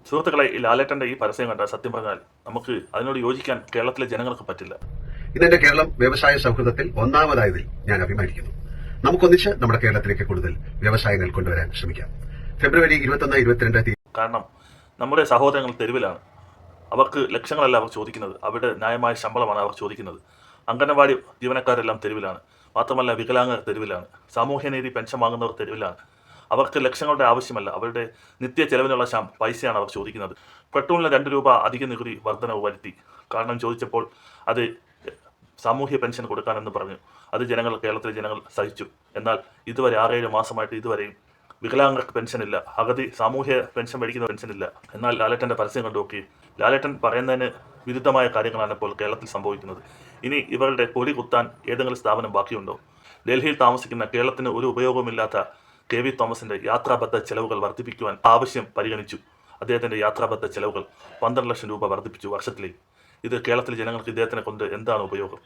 സുഹൃത്തുക്കളെ, ഈ ലാലേട്ടന്റെ ഈ പരസ്യം കണ്ട സത്യം പറഞ്ഞാൽ നമുക്ക് അതിനോട് യോജിക്കാൻ കേരളത്തിലെ ജനങ്ങൾക്ക് പറ്റില്ല. ഇതെന്റെ കേരളം വ്യവസായ സൗഹൃദത്തിൽ ഒന്നാമതായതിൽ ഞാൻ അഭിമാനിക്കുന്നു. നമുക്കൊന്നിച്ച് നമ്മുടെ കേരളത്തിലേക്ക് കൂടുതൽ വ്യവസായങ്ങൾ കൊണ്ടുവരാൻ ശ്രമിക്കാം. ഫെബ്രുവരി 21, 22 കാരണം നമ്മുടെ സഹോദരങ്ങൾ തെരുവിലാണ്. അവർക്ക് ലക്ഷങ്ങളല്ല അവർ ചോദിക്കുന്നത്, അവരുടെ ന്യായമായ ശമ്പളമാണ് അവർ ചോദിക്കുന്നത്. അംഗനവാടി ജീവനക്കാരെല്ലാം തെരുവിലാണ്. മാത്രമല്ല, വികലാംഗർ തെരുവിലാണ്. സാമൂഹ്യനീതി പെൻഷൻ വാങ്ങുന്നവർ തെരുവിലാണ്. അവർക്ക് ലക്ഷങ്ങളുടെ ആവശ്യമല്ല, അവരുടെ നിത്യ ചെലവിനുള്ള പൈസയാണ് അവർ ചോദിക്കുന്നത്. പെട്രോളിന് 2 രൂപ അധിക നികുതി വർധനവ് വരുത്തി. കാരണം ചോദിച്ചപ്പോൾ അത് സാമൂഹ്യ പെൻഷൻ കൊടുക്കാനെന്ന് പറഞ്ഞു. അത് കേരളത്തിലെ ജനങ്ങൾ സഹിച്ചു. എന്നാൽ ഇതുവരെ 6-7 മാസമായിട്ട് ഇതുവരെയും വികലാംഗർക്ക് പെൻഷനില്ല, അഗതി സാമൂഹ്യ പെൻഷൻ മേടിക്കുന്ന പെൻഷനില്ല. എന്നാൽ ലാലേട്ടൻ്റെ പരസ്യം കണ്ടു നോക്കി. ലാലേട്ടൻ പറയുന്നതിന് വിരുദ്ധമായ കാര്യങ്ങളാണ് ഇപ്പോൾ കേരളത്തിൽ സംഭവിക്കുന്നത്. ഇനി ഇവരുടെ കൊടി കുത്താൻ ഏതെങ്കിലും സ്ഥാപനം ബാക്കിയുണ്ടോ? ഡൽഹിയിൽ താമസിക്കുന്ന കേരളത്തിന് ഒരു ഉപയോഗമില്ലാത്ത KV തോമസിന്റെ യാത്രാബദ്ധ ചെലവുകൾ വർദ്ധിപ്പിക്കുവാൻ ആവശ്യം പരിഗണിച്ചു. അദ്ദേഹത്തിന്റെ യാത്രാബദ്ധ ചെലവുകൾ 12 ലക്ഷം രൂപ വർദ്ധിപ്പിച്ചു വർഷത്തിലേക്ക്. ഇത് കേരളത്തിലെ ജനങ്ങൾക്ക് ഇദ്ദേഹത്തിനെ കൊണ്ട് എന്താണ് ഉപയോഗം?